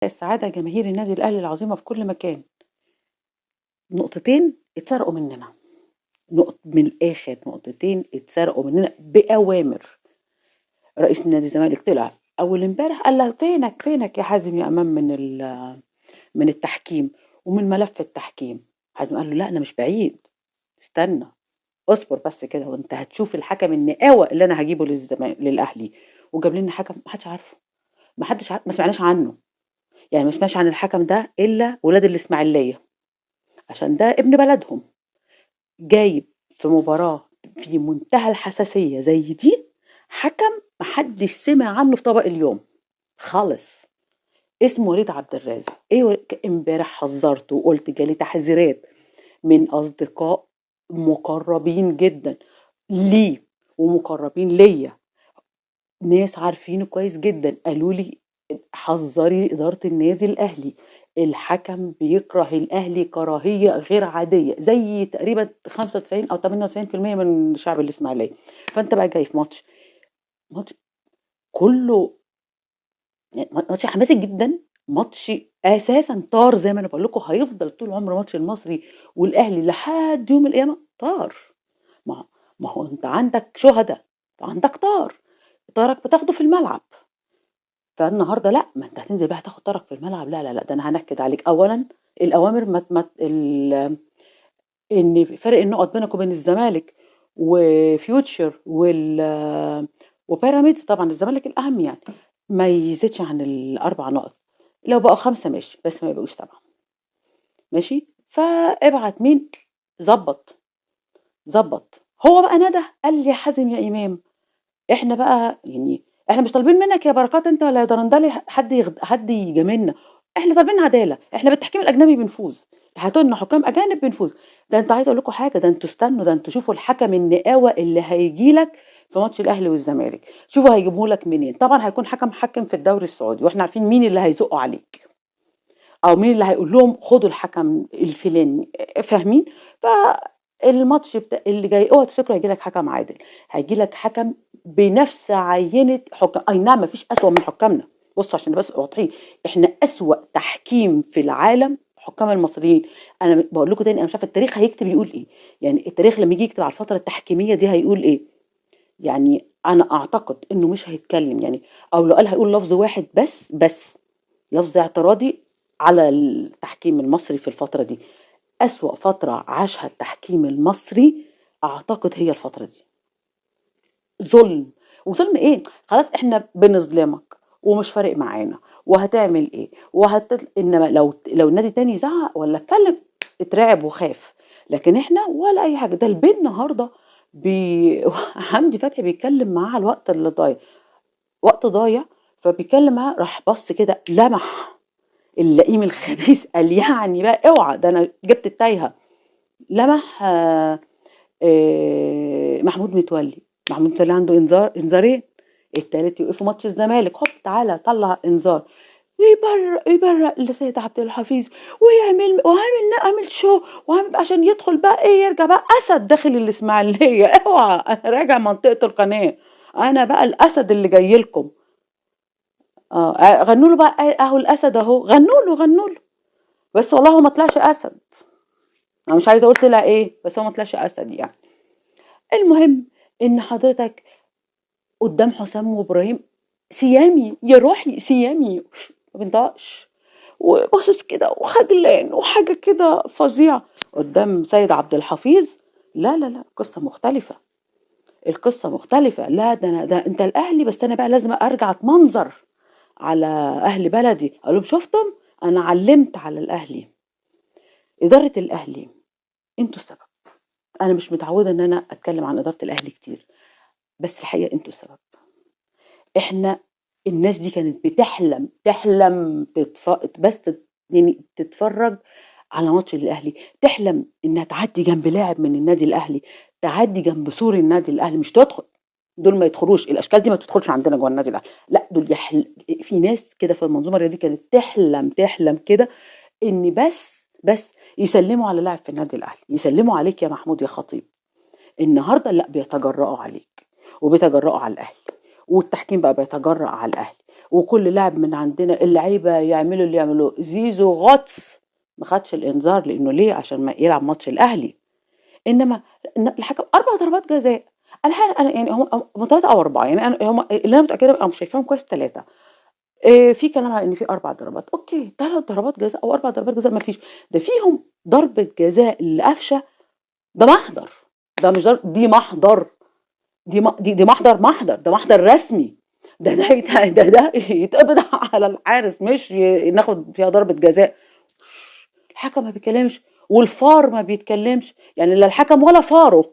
السعادة جماهير النادي الأهلي العظيمة في كل مكان. نقطتين اتسرقوا مننا، من الآخر نقطتين اتسرقوا مننا بأوامر. رئيس نادي الزمالك طلع أول امبارح قال له فينك يا حازم يا أمام من التحكيم ومن ملف التحكيم. حازم قال له لا أنا مش بعيد، استنى اصبر بس كده وانت هتشوف الحكم النقاوة اللي أنا هجيبه للأهلي. وجاب لنا حكم محدش عارفه، محدش عارف، ما سمعناش عنه. يعني ما سمعش عن الحكم ده إلا ولاد الإسماعيلية، عشان ده ابن بلدهم. جايب في مباراة في منتهى الحساسية زي دي حكم محدش سمع عنه في طبق اليوم خالص، اسمه وليد عبد الرازق. ايه امبارح حذرت وقلت جالي تحذيرات من اصدقاء مقربين جدا ليه ومقربين ليا، ناس عارفينه كويس جدا، قالوا لي حذري إدارة النادي الأهلي، الحكم بيكره الأهلي كراهية غير عادية زي تقريبا 95 أو 98% من شعب الإسماعيلية. فأنت بقى جاي في ماتش كله، يعني ماتش حماسي جدا، ماتش أساسا طار زي ما أنا بقول لكم هيفضل طول عمر ماتش المصري والأهلي لحد يوم القيامة طار. ما ما هو أنت عندك شهداء، عندك طارك بتاخده في الملعب. فالنهارده لأ، ما أنت هتنزل بقى تاخد طارك في الملعب، لا، لا، لأ، ده أنا هانكد عليك. أولًا الأوامر ما إن فرق النقط بينك وبين الزمالك وفيوتشر وبيراميدز، طبعًا الزمالك الأهم يعني، ما يزيدش عن ال4 نقط، لو بقوا 5 ماشي، بس ما يبقوش 7 ماشي، فابعت مين، ضبّط، ضبّط. هو بقى ندى قال لي: "يا حازم يا إمام، إحنا بقى يعني إحنا مش طالبين منك يا بركات أنت ولا يا درندلي حد يجاملنا، إحنا طالبين عدالة، إحنا بالتحكيم الأجنبي بنفوز، هاتوا لنا حكام أجانب بنفوز." ده أنتم عايزة أقول لكم حاجة، ده أنتم استنوا، ده أنتم شوفوا الحكم النقاوة اللي هييجي لك في ماتش الأهلي والزمالك، شوفوا هيجيبوه لك منين. طبعًا هيكون حكم محكم في الدوري السعودي، وإحنا عارفين مين اللي هيزقوا عليك، أو مين اللي هيقول لهم خدوا الحكم الفلاني، فاهمين؟ فالماتش اللي جاي اوعوا تفتكروا هيجي لك حكم عادل، هيجي لك حكم بنفس عينة حكام. أي نعم مفيش أسوأ من حكامنا، بصوا عشان بس واضحين، احنا أسوأ تحكيم في العالم حكام المصريين. أنا بقول لكم تاني، أنا مش عارفة التاريخ هيكتب يقول إيه، يعني التاريخ لما يجي يكتب على الفترة التحكيمية دي هيقول إيه. يعني أنا أعتقد إنه مش هيتكلم يعني، أو لو قال هيقول لفظ واحد بس لفظ اعتراضي على التحكيم المصري في الفترة دي. أسوأ فترة عاشها التحكيم المصري أعتقد هي الفترة دي. ظلم، وظلم إيه؟ خلاص إحنا بنظلمك ومش فارق معانا وهتعمل إيه إنما لو النادي تاني زعق ولا اتكلم اترعب وخاف، لكن إحنا ولا أي حاجة. ده البين النهارده حمدي فتحي بيتكلم معاه على الوقت اللي ضايع، وقت ضايع، فبيتكلم معاه راح بص كده لمح اللئيم الخبيث قال يعني بقى اوعى، ده انا جبت التايهه. لمح محمود متولي عنده انذارين، التالت يوقفوا ماتش الزمالك، هوب تعالى طلع انذار، يبرق لسيد عبد الحفيظ وعامل شو وعامل عشان يدخل بقى ايه، يرجع بقى اسد داخل الاسماعيليه. اوعى انا راجع منطقه القناه، انا بقى الاسد اللي جاي لكم. غنوا له بقى اهو الاسد اهو، غنوا له بس والله هو ما طلعش اسد. انا مش عايزه اقول طلع ايه، بس هو ما طلعش اسد يعني. المهم ان حضرتك قدام حسام وابراهيم سيامي يا روحي، سيامي ما بينطقش وباصص كده وخجلان وحاجه كده فظيعه قدام سيد عبد الحفيظ. لا لا لا، قصه مختلفه، القصه مختلفه. لا ده انت الاهلي، بس انا بقى لازم ارجع اتمنظر على اهل بلدي، اقول لهم شفتم انا علمت على الاهلي. اداره الاهلي انتوا السبب. انا مش متعوده ان انا اتكلم عن اداره الاهلي كتير، بس الحقيقه انتوا السبب. احنا الناس دي كانت تحلم يعني تتفرج على ماتش الاهلي، تحلم انها تعدي جنب لاعب من النادي الاهلي، تعدي جنب سور النادي الاهلي، مش تدخل. دول ما يدخلوش، الاشكال دي ما تدخلش عندنا جوه النادي الاهلي، لا دول في ناس كده في المنظومه الرياضيه كانت تحلم كده ان بس يسلموا على لاعب في النادي الاهلي، يسلموا عليك يا محمود يا خطيب. النهارده لأ، بيتجرأوا عليك وبيتجرأوا على الأهلي، والتحكيم بقى بيتجرأ على الأهلي، وكل لاعب من عندنا اللعيبه يعملوا اللي يعملوه. زيزو غطس ما خدش الانذار لانه ليه؟ عشان ما يلعب ماتش الاهلي. انما الحكم 4 ضربات جزاء. انا يعني هم 3 او 4، يعني هم اللي انا متاكده انا مش شايفاهم كويس 3. في كلام على ان في 4 ضربات، اوكي 3 ضربات جزاء او 4 ضربات جزاء ما فيش. ده فيهم ضربه جزاء لقفشه، ده محضر، ده مش دي محضر، دي محضر، ده محضر رسمي. ده يتقبض على الحارس، مش ناخد فيها ضربة جزاء. الحكم ما بيتكلمش والفار ما بيتكلمش، يعني لا الحكم ولا فاره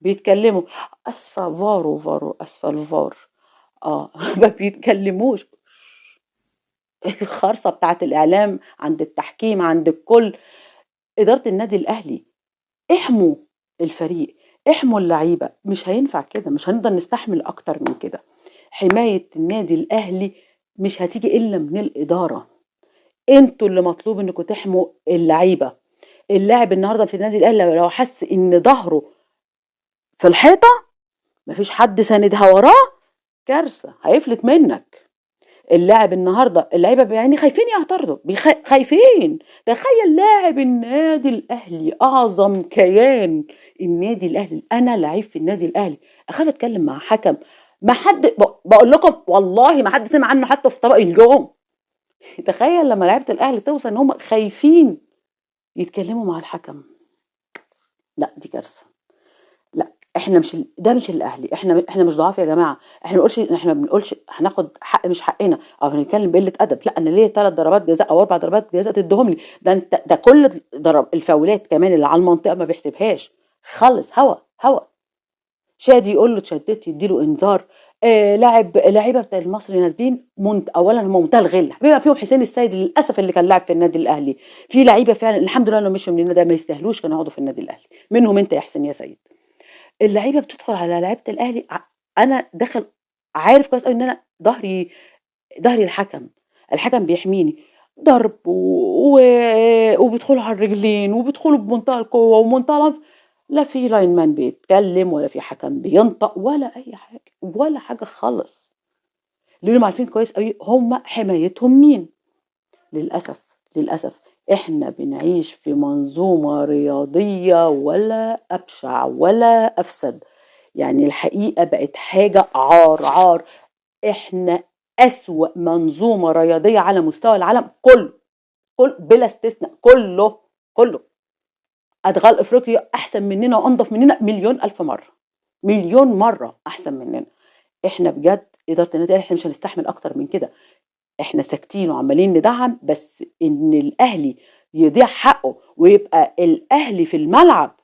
بيتكلموا. اسفة فارو اسفة الفار. اه ما بيتكلموش. الخرصة بتاعت الاعلام عند التحكيم عند الكل. ادارة النادي الاهلي احموا الفريق، احموا اللعيبة، مش هينفع كده، مش هنقدر نستحمل اكتر من كده. حماية النادي الاهلي مش هتيجي الا من الادارة. انتوا اللي مطلوب انكم تحموا اللعيبة. اللاعب النهارده في النادي الاهلي لو حس ان ظهره في الحيطة مفيش حد ساندها وراه، كارثة هيفلت منك. اللاعب النهارده اللعيبه يعني خايفين يعترضوا، خايفين. تخيل لاعب النادي الاهلي اعظم كيان النادي الاهلي، انا لعيب في النادي الاهلي اخاف اتكلم مع حكم؟ ما حد بقول لكم والله ما حد سمع عنه حتى في طبق اليوم. تخيل لما لعيبه الاهلي توصل ان هم خايفين يتكلموا مع الحكم. لا دي كارثه. لا احنا مش ده مش الاهلي، احنا مش ضعاف يا جماعه. احنا ما بنقولش هناخد حق مش حقنا او هنتكلم بقله ادب. لا انا ليه 3 ضربات جزاء او 4 ضربات جزاء تديهم لي؟ ده انت ده كل الفاولات كمان اللي على المنطقه ما بيحسبهاش خالص. هوا شادي يقول له اتشددت يديله انذار. لعيبه بتاع المصري نازلين اولا هم منتهى الغل، بما فيهم حسين السيد للاسف اللي كان لاعب في النادي الاهلي. في لعيبه فعلا الحمد لله انهم مشوا من النادي ده، ما يستاهلوش كانوا يقعدوا في النادي الاهلي، منهم انت يا حسين يا سيد. اللعيبه بتدخل على لعيبه الاهلي، انا داخل عارف كويس قوي ان انا ظهري الحكم بيحميني ضرب وبيدخلوا على الرجلين وبيدخلوا بمنتهى القوه ومنتهى العنف. لا في لاين مان بيتكلم ولا في حكم بينطق ولا اي حاجه ولا حاجه خالص، لانهم عارفين كويس قوي هم حمايتهم مين. للاسف احنا بنعيش في منظومه رياضيه ولا ابشع ولا افسد. يعني الحقيقة بقت حاجة عار. احنا أسوأ منظومة رياضية على مستوى العالم كل بلا استثناء، كله. أدغال إفريقيا أحسن مننا وأنظف مننا مليون ألف مرة، مليون مرة أحسن مننا. احنا بجد إدارة النادي احنا مش هنستحمل أكتر من كده. احنا ساكتين وعمالين ندعم، بس إن الأهلي يضيع حقه ويبقى الأهلي في الملعب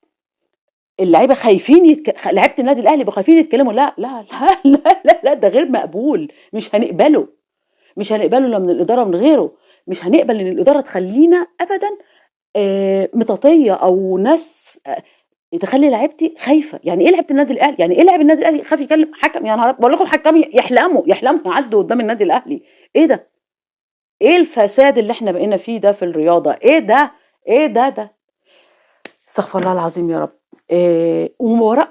اللعيبه خايفين لعيبه النادي الاهلي بقوا خايفين يتكلموا. لا ده غير مقبول، مش هنقبله لا من الاداره من غيره. مش هنقبل ان الاداره تخلينا ابدا مطاطيه او ناس تخلي لعيبتي خايفه. يعني ايه لعيبه النادي الاهلي؟ يعني ايه لاعب النادي الاهلي خاف يكلم حكم؟ يعني بقول لكم حكام يحلموا يعدوا قدام النادي الاهلي. ايه ده؟ ايه الفساد اللي احنا بقينا فيه ده في الرياضه؟ ايه ده استغفر الله العظيم يا رب.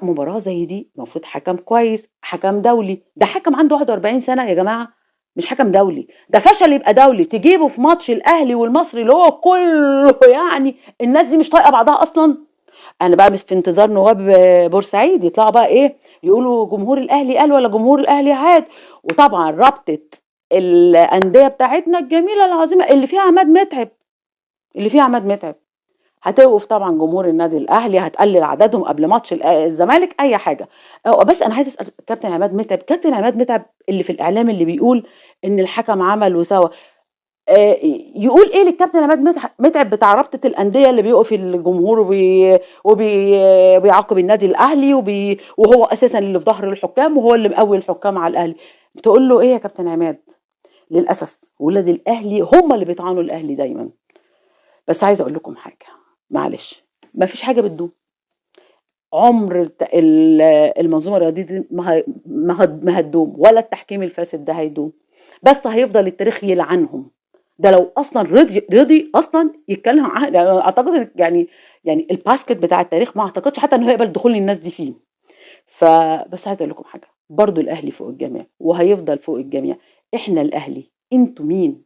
مباراة زي دي المفروض حكم كويس، حكم دولي. ده حكم عنده 41 سنة يا جماعة، مش حكم دولي. ده فشل يبقى دولي. تجيبه في ماتش الاهلي والمصري اللي هو كله يعني الناس دي مش طايقة بعضها اصلا. انا بقى مش في انتظار نواب بورسعيد يطلعوا بقى ايه يقولوا جمهور الاهلي قال ولا جمهور الاهلي عاد. وطبعا رابطة الاندية بتاعتنا الجميلة العظيمة اللي فيها عماد متعب هتوقف طبعا جمهور النادي الاهلي، هتقلل عددهم قبل ماتش الزمالك اي حاجه. بس انا عايز اسال كابتن عماد متعب اللي في الاعلام اللي بيقول ان الحكم عمل وسوى. يقول ايه للكابتن عماد متعب بتاع رابطه الانديه اللي بيوقف الجمهور وبيعاقب النادي الاهلي وهو اساسا اللي في ظهر الحكام وهو اللي مقوي الحكام على الاهلي؟ بتقول له ايه يا كابتن عماد؟ للاسف ولاد الاهلي هم اللي بيطعنوا الاهلي دايما. بس عايزه اقول لكم حاجه، معلش، ما فيش حاجه بتدوم. عمر المنظومه الرياضيه دي ما هتدوم، ولا التحكيم الفاسد ده هيدوم. بس هيفضل التاريخ يلعنهم. ده لو اصلا رضي اصلا يتكلم عن يعني اعتقد يعني الباسكت بتاع التاريخ ما اعتقدش حتى انه هيقبل دخول الناس دي فيه. فبس عايز اقول لكم حاجه، برضو الاهلي فوق الجميع وهيفضل فوق الجميع. إحنا الأهلي، أنتم مين؟